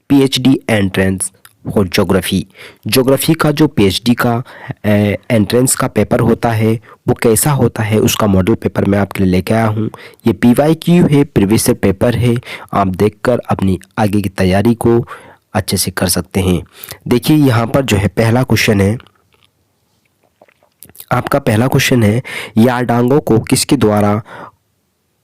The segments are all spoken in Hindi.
पीएचडी एंट्रेंस और ज्योग्राफी का जो पीएचडी का एंट्रेंस का पेपर होता है वो कैसा होता है, उसका मॉडल पेपर मैं आपके लिए लेके आया हूँ। ये पीवाईक्यू है, प्रीवियस ईयर पेपर है। आप देखकर अपनी आगे की तैयारी को अच्छे से कर सकते हैं। देखिए यहाँ पर जो है पहला क्वेश्चन है, आपका पहला क्वेश्चन है, यारडांगो को किसके द्वारा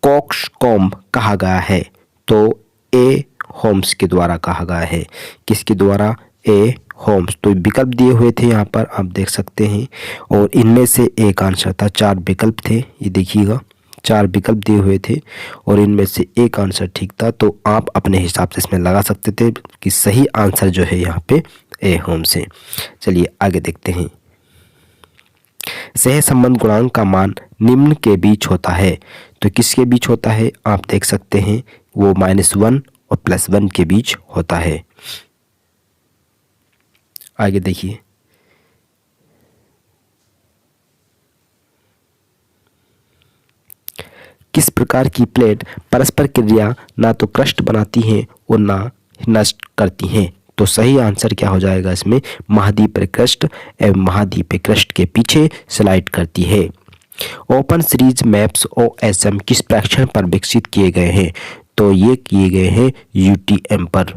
कॉक्सकॉम्ब कहा गया है? तो ए होम्स के द्वारा कहा गया है। किसके द्वारा? ए होम्स। तो विकल्प दिए हुए थे यहाँ पर आप देख सकते हैं, और इनमें से एक आंसर था। 4 विकल्प थे, ये देखिएगा 4 विकल्प दिए हुए थे और इनमें से एक आंसर ठीक था। तो आप अपने हिसाब से इसमें लगा सकते थे कि सही आंसर जो है यहाँ पे ए होम्स है। चलिए आगे देखते हैं। सहसंबंध गुणांक का मान निम्न के बीच होता है। तो किसके बीच होता है? आप देख सकते हैं वो -1 और +1 के बीच होता है। आगे देखिए, किस प्रकार की प्लेट परस्पर क्रिया ना तो क्रस्ट बनाती हैं और ना नष्ट करती हैं? तो सही आंसर क्या हो जाएगा इसमें? महाद्वीपीय क्रस्ट एवं महाद्वीपीय क्रस्ट के पीछे स्लाइड करती है। ओपन सीरीज मैप्स OSM किस प्रेक्षण पर विकसित किए गए हैं? तो ये किए गए हैं UTM पर।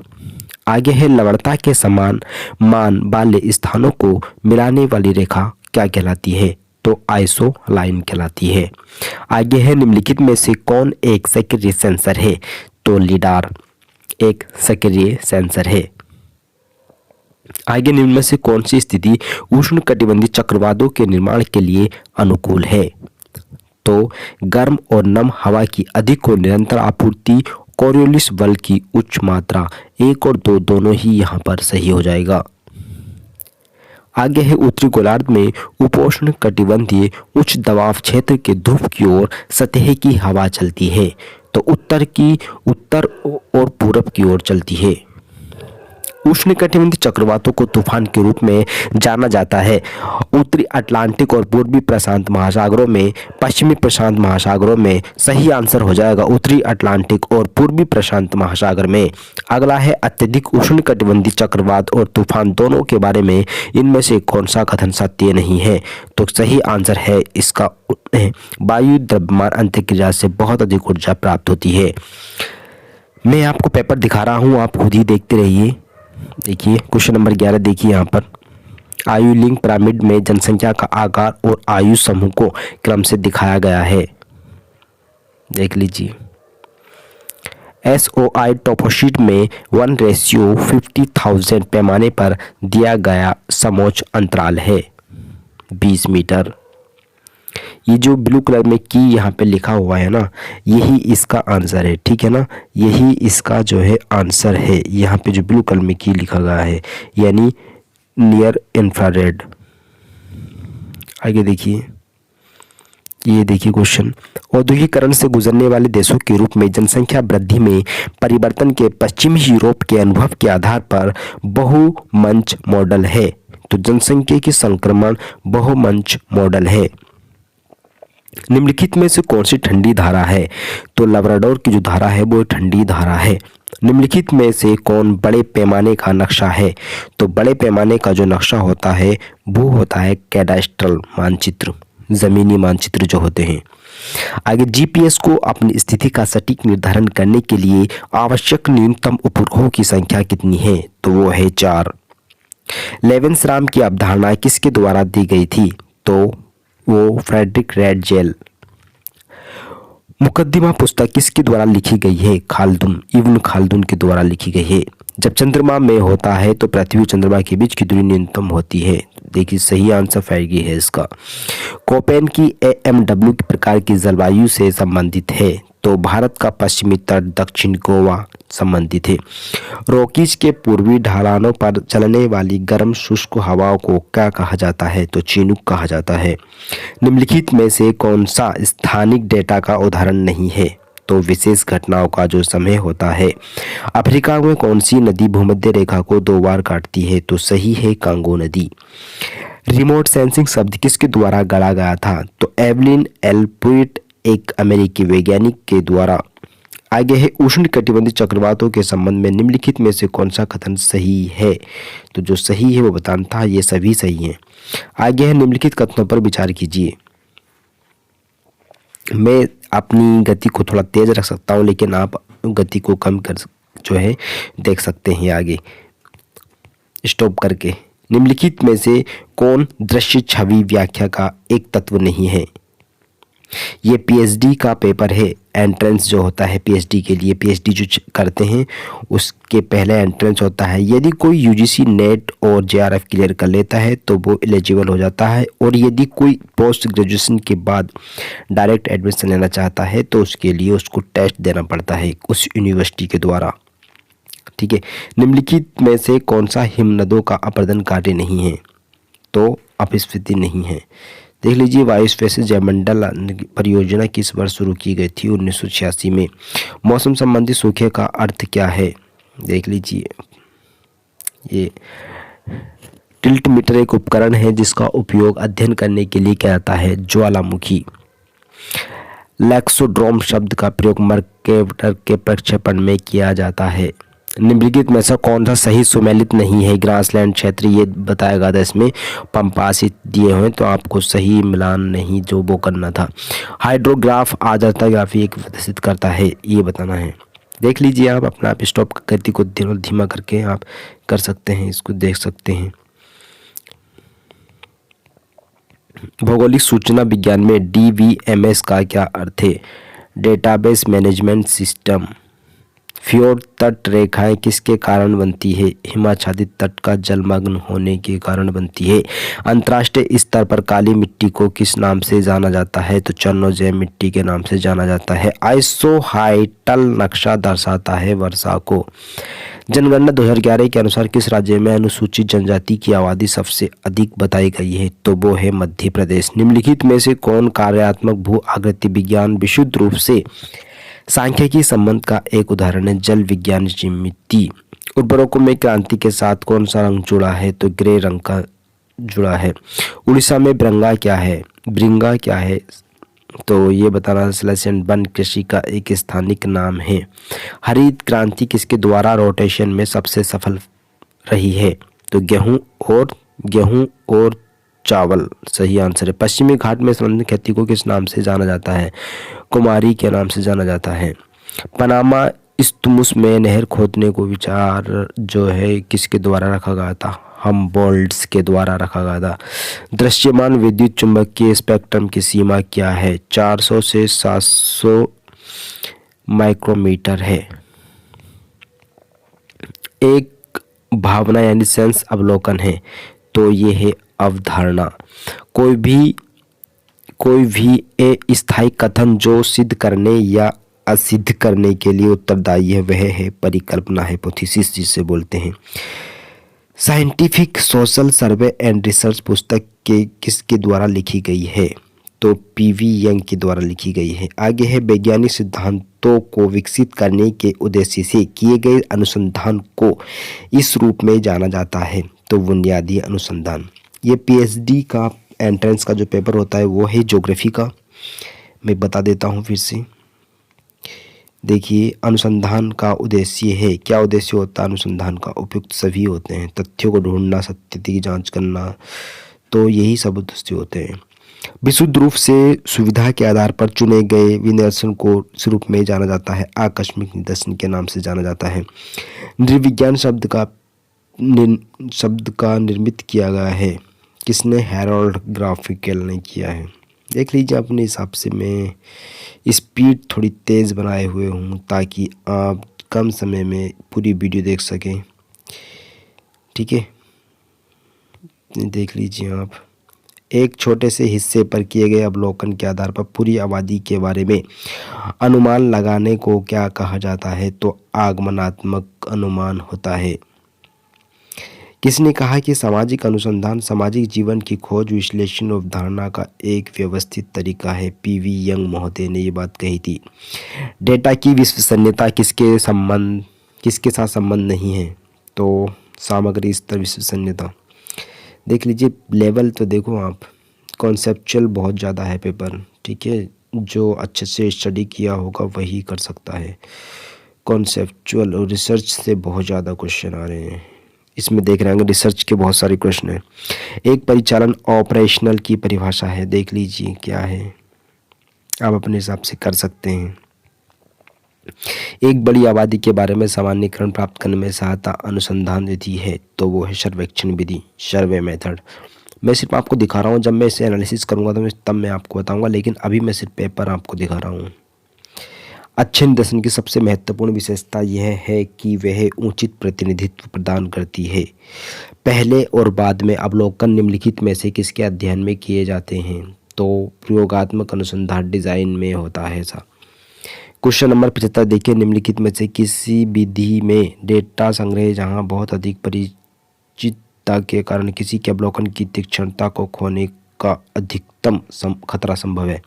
आगे है, लवणता के समान मान वाले स्थानों को मिलाने वाली रेखा क्या कहलाती है? तो आइसो लाइन कहलाती है। आगे है, निम्नलिखित में से कौन एक सक्रिय सेंसर है? तो लिडार एक सक्रिय सेंसर है। आगे निम्न में से कौन सी स्थिति उष्णकटिबंधीय चक्रवातों के निर्माण के लिए अनुकूल है? तो गर्म और नम हवा की अधिक और निरंतर आपूर्ति, कोरियोलिस बल की उच्च मात्रा। 1 और 2 दोनों ही यहाँ पर सही हो जाएगा। आगे है, उत्तरी गोलार्ध में उपोष्ण कटिबंधीय उच्च दबाव क्षेत्र के ध्रुव की ओर सतह की हवा चलती है। तो उत्तर और पूरब की ओर चलती है। उष्णकटिबंधीय चक्रवातों को तूफान के रूप में जाना जाता है। उत्तरी अटलांटिक और पूर्वी प्रशांत महासागरों में, पश्चिमी प्रशांत महासागरों में। सही आंसर हो जाएगा उत्तरी अटलांटिक और पूर्वी प्रशांत महासागर में। अगला है, अत्यधिक उष्णकटिबंधीय चक्रवात और तूफान दोनों के बारे में इनमें से कौन सा कथन सत्य नहीं है? तो सही आंसर है इसका वायु द्रव्यमान अंतःक्रिया से बहुत अधिक ऊर्जा प्राप्त होती है। मैं आपको पेपर दिखा रहा हूँ, आप खुद ही देखते रहिए। देखिए क्वेश्चन नंबर 11 देखिए यहाँ पर, आयु लिंक पिरामिड में जनसंख्या का आकार और आयु समूह को क्रम से दिखाया गया है। देख लीजिए, SOI टॉपोशीट में 1:50,000 पैमाने पर दिया गया समोच्च अंतराल है 20 मीटर। ये जो ब्लू कलर में की यहाँ पे लिखा हुआ है ना, यही इसका आंसर है, ठीक है ना। यही इसका जो है आंसर है। यहाँ पे जो ब्लू कलर में की लिखा गया है यानी नियर इंफ्रारेड। आगे देखिए, ये देखिए क्वेश्चन, औद्योगिकरण से गुजरने वाले देशों के रूप में जनसंख्या वृद्धि में परिवर्तन के पश्चिमी यूरोप के अनुभव के आधार पर बहुमंच मॉडल है। तो जनसंख्या की संक्रमण बहुमंच मॉडल है। निम्नलिखित में से कौन सी ठंडी धारा है? तो लब्राडोर की जो धारा है वो ठंडी धारा है। निम्नलिखित में से कौन बड़े पैमाने का नक्शा है? तो बड़े पैमाने का जो नक्शा होता है वो होता है कैडास्ट्रल मानचित्र, जमीनी मानचित्र जो होते हैं। आगे, जीपीएस को अपनी स्थिति का सटीक निर्धारण करने के लिए आवश्यक न्यूनतम उपग्रहों की संख्या कितनी है? तो वो है 4। लेवेंसराम की अवधारणा किसके द्वारा दी गई थी? तो वो फ्रेडरिक रेडजेल। मुकद्दमा पुस्तक किसके द्वारा लिखी गई है? खाल्दुन, इब्न खाल्दुन के द्वारा लिखी गई है। जब चंद्रमा में होता है तो पृथ्वी और चंद्रमा के बीच की दूरी न्यूनतम होती है। देखिए सही आंसर फैगी है इसका। कोपेन की AMW प्रकार की जलवायु से संबंधित है। तो भारत का पश्चिमी तट, दक्षिण गोवा संबंधित है। रॉकीज के पूर्वी ढलानों पर चलने वाली गर्म शुष्क हवाओं को क्या कहा जाता है? तो चिनूक कहा जाता है। निम्नलिखित में से कौन सा स्थानिक डेटा का उदाहरण नहीं है? तो विशेष घटनाओं का जो समय होता है। अफ्रीका में कौन सी नदी भूमध्य रेखा को 2 बार काटती है? तो सही है कांगो नदी। रिमोट सेंसिंग शब्द किसके द्वारा गढ़ा गया था? तो एवलिन एल प्रुइट एक अमेरिकी वैज्ञानिक के द्वारा आगे है उष्णकटिबंधीय चक्रवातों के संबंध में निम्नलिखित में से कौन सा कथन सही है। तो जो सही है वो बताना था, ये सभी सही हैं। आगे है निम्नलिखित कथनों पर विचार कीजिए। मैं अपनी गति को थोड़ा तेज रख सकता हूँ, लेकिन आप गति को कम कर जो है देख सकते हैं आगे स्टॉप करके। निम्नलिखित में से कौन दृश्य छवि व्याख्या का एक तत्व नहीं है। ये पीएचडी का पेपर है। एंट्रेंस जो होता है पीएचडी के लिए, पीएचडी जो करते हैं उसके पहले एंट्रेंस होता है। यदि कोई यूजीसी नेट और जेआरएफ क्लियर कर लेता है तो वो एलिजिबल हो जाता है, और यदि कोई पोस्ट ग्रेजुएशन के बाद डायरेक्ट एडमिशन लेना चाहता है तो उसके लिए उसको टेस्ट देना पड़ता है उस यूनिवर्सिटी के द्वारा। ठीक है, निम्नलिखित में से कौन सा हिमनदों का अपर्दन कार्य नहीं है। तो अपस्फीति नहीं है। देख लीजिए, वायुस्फीयर जयमंडल परियोजना किस वर्ष शुरू की गई थी। 1986 में। मौसम संबंधी सूखे का अर्थ क्या है। देख लीजिए, ये टिल्टमीटर एक उपकरण है जिसका उपयोग अध्ययन करने के लिए किया जाता है। ज्वालामुखी। लैक्सोड्रोम शब्द का प्रयोग मर्केटर के प्रक्षेपण में किया जाता है। निम्नलिखित में से कौन सा सही सुमेलित नहीं है। ग्रासलैंड क्षेत्र ये बताया गया था, इसमें पंपासी दिए हुए, तो आपको सही मिलान नहीं जो वो करना था। हाइड्रोग्राफ आर्द्रता ग्राफी एक प्रदर्शित करता है, ये बताना है। देख लीजिए, आप अपना आप स्टॉप गति को धीमा करके आप कर सकते हैं, इसको देख सकते हैं। भौगोलिक सूचना विज्ञान में डीवीएमएस का क्या अर्थ है। Database management system. फ्योर्ड तट रेखाएं किसके कारण बनती है। हिमाच्छादित तट का जलमग्न होने के कारण बनती है। अंतर्राष्ट्रीय स्तर पर काली मिट्टी को किस नाम से जाना जाता है। तो चरनोजेम मिट्टी के नाम से जाना जाता है। आइसोहाइटल नक्शा दर्शाता है वर्षा को। जनगणना 2011 के अनुसार किस राज्य में अनुसूचित जनजाति की आबादी सबसे अधिक बताई गई है। तो वो है मध्य प्रदेश। निम्नलिखित में से कौन कार्यात्मक भू आकृति विज्ञान विशुद्ध रूप से सांख्यिकी संबंध का एक उदाहरण है। जल विज्ञान ज्यामिति। उर्वरकों में क्रांति के साथ कौन सा रंग जुड़ा है। तो ग्रे रंग का जुड़ा है। उड़ीसा में ब्रंगा क्या है। ब्रिंगा क्या है। तो ये बताना सलेशन वन कृषि का एक स्थानिक नाम है। हरित क्रांति किसके द्वारा रोटेशन में सबसे सफल रही है। तो गेहूं और चावल सही आंसर है। पश्चिमी घाट में संबंधित खेती को किस नाम से जाना जाता है। कुमारी के नाम से जाना जाता है। पनामा इस्तमुस में नहर खोदने को विचार जो है किसके द्वारा रखा गया था। हमबोल्ट्स के द्वारा रखा गया था। दृश्यमान विद्युत चुंबकीय स्पेक्ट्रम की सीमा क्या है। 400 से 700 माइक्रोमीटर है। एक भावना यानी सेंस अवलोकन है, तो ये है अवधारणा। कोई भी स्थायी कथन जो सिद्ध करने या असिद्ध करने के लिए उत्तरदायी है वह है परिकल्पना, हाइपोथेसिस जिसे बोलते हैं। Scientific social survey and research पुस्तक के किसके द्वारा लिखी गई है। तो पीवी यंग के द्वारा लिखी गई है। आगे है वैज्ञानिक सिद्धांतों को विकसित करने के उद्देश्य से किए गए अनुसंधान को इस रूप में जाना जाता है। तो बुनियादी अनुसंधान। ये पीएचडी का एंट्रेंस का जो पेपर होता है वो है ज्योग्राफी का। मैं बता देता हूँ फिर से। देखिए, अनुसंधान का उद्देश्य है, क्या उद्देश्य होता है अनुसंधान का। उपयुक्त सभी होते हैं। तथ्यों को ढूंढना, सत्य की जांच करना, तो यही सब उद्देश्य होते हैं। विशुद्ध रूप से सुविधा के आधार पर चुने गए विनिर्देशन को इस रूप में जाना जाता है। आकस्मिक निदर्शन के नाम से जाना जाता है। नृविज्ञान शब्द का निर्मित किया गया है किसने। हैरोल्ड ग्राफिकल ने किया है। देख लीजिए, अपने हिसाब से मैं स्पीड थोड़ी तेज़ बनाए हुए हूँ ताकि आप कम समय में पूरी वीडियो देख सकें। ठीक है, देख लीजिए आप। एक छोटे से हिस्से पर किए गए अवलोकन के आधार पर पूरी आबादी के बारे में अनुमान लगाने को क्या कहा जाता है। तो आगमनात्मक अनुमान होता है। किसने कहा कि सामाजिक अनुसंधान सामाजिक जीवन की खोज, विश्लेषण और अवधारणा का एक व्यवस्थित तरीका है। पीवी यंग महोदय ने ये बात कही थी। डेटा की विश्वसनीयता किसके साथ संबंध नहीं है। तो सामग्री स्तर विश्वसनीयता। देख लीजिए, लेवल तो देखो आप, कॉन्सेप्चुअल बहुत ज़्यादा है पेपर। ठीक है, जो अच्छे से स्टडी किया होगा वही कर सकता है। कॉन्सेप्चुअल और रिसर्च से बहुत ज़्यादा क्वेश्चन आ रहे हैं। इसमें देख रहे हैं रिसर्च के बहुत सारे क्वेश्चन हैं। एक परिचालन ऑपरेशनल की परिभाषा है, देख लीजिए क्या है, आप अपने हिसाब से कर सकते हैं। एक बड़ी आबादी के बारे में सामान्यीकरण प्राप्त करने में सहायता अनुसंधान विधि है, तो वो है सर्वेक्षण विधि, सर्वे मेथड। मैं सिर्फ आपको दिखा रहा हूँ, जब मैं इसे एनालिसिस करूँगा तो तब मैं आपको बताऊँगा, लेकिन अभी मैं सिर्फ पेपर आपको दिखा रहा हूँ। अच्छे निर्देशन की सबसे महत्वपूर्ण विशेषता यह है कि वह उचित प्रतिनिधित्व प्रदान करती है। पहले और बाद में अवलोकन निम्नलिखित में से किसके अध्ययन में किए जाते हैं, तो प्रयोगात्मक अनुसंधान डिजाइन में होता है ऐसा। क्वेश्चन नंबर 75 देखिए, निम्नलिखित में से किसी विधि में डेटा संग्रह जहां बहुत अधिक परिचितता के कारण किसी के अवलोकन की तीक्ष्णता को खोने का अधिकतम खतरा संभव है,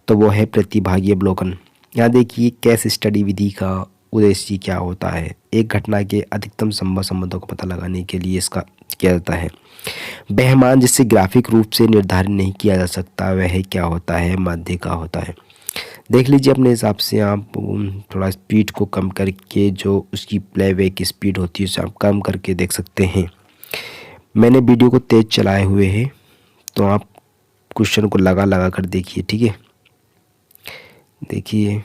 तो वो है प्रतिभागी अवलोकन। यहाँ देखिए केस स्टडी विधि का उद्देश्य क्या होता है। एक घटना के अधिकतम संभव संबंधों का पता लगाने के लिए इसका किया जाता है। वह मान जिसे ग्राफिक रूप से निर्धारित नहीं किया जा सकता वह क्या होता है, माध्य का होता है। देख लीजिए अपने हिसाब से, आप थोड़ा स्पीड को कम करके जो उसकी प्लेबैक स्पीड होती है उसे आप कम करके देख सकते हैं। मैंने वीडियो को तेज़ चलाए हुए है, तो आप क्वेश्चन को लगा कर देखिए, ठीक है। देखिए,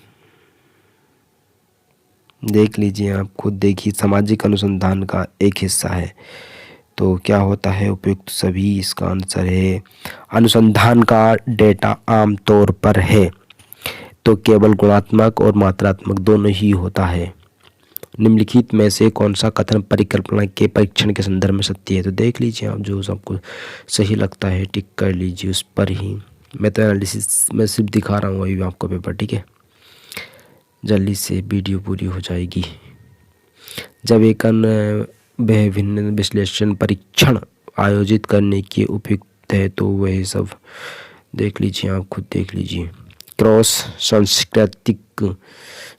देख लीजिए, आप खुद देखिए, सामाजिक अनुसंधान का एक हिस्सा है, तो क्या होता है उपयुक्त सभी, इसका आंसर है अनुसंधान का डेटा आमतौर पर है तो केवल गुणात्मक और मात्रात्मक दोनों ही होता है। निम्नलिखित में से कौन सा कथन परिकल्पना के परीक्षण के संदर्भ में सत्य है, तो देख लीजिए आप, जो सबको सही लगता है टिक कर लीजिए उस पर ही। मैं तो एनालिसिस में सिर्फ दिखा रहा हूँ अभी आपको पेपर, ठीक है। जल्दी से वीडियो पूरी हो जाएगी। जब एक भिन्न विश्लेषण परीक्षण आयोजित करने के उपयुक्त है तो वह सब देख लीजिए, आप खुद देख लीजिए। क्रॉस सांस्कृतिक,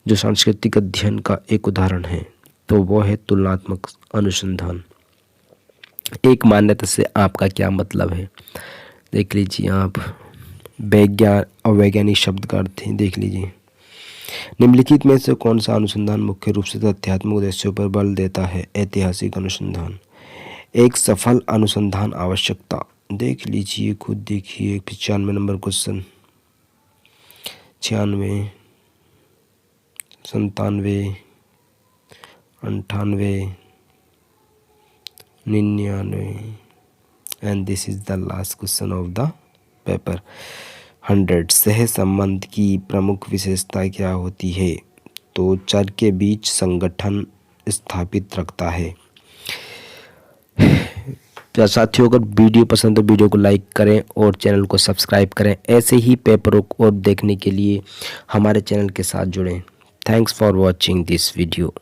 जो सांस्कृतिक अध्ययन का एक उदाहरण है, तो वो है तुलनात्मक अनुसंधान। एक मान्यता से आपका क्या मतलब है, देख लीजिए आप। वैज्ञान और वैज्ञानिक शब्द का अर्थ है, देख लीजिए। निम्नलिखित में से कौन सा अनुसंधान मुख्य रूप से तथ्यात्मक उद्देश्यों पर बल देता है, ऐतिहासिक अनुसंधान। एक सफल अनुसंधान आवश्यकता, देख लीजिए खुद देखिए। 95 number question, 96, 97, 98, 99 and this is the last question of the paper 100। सह संबंध की प्रमुख विशेषता क्या होती है, तो चर के बीच संगठन स्थापित रखता है। साथियों, अगर वीडियो पसंद हो वीडियो को लाइक करें और चैनल को सब्सक्राइब करें। ऐसे ही पेपरों को देखने के लिए हमारे चैनल के साथ जुड़ें। Thanks for watching this video.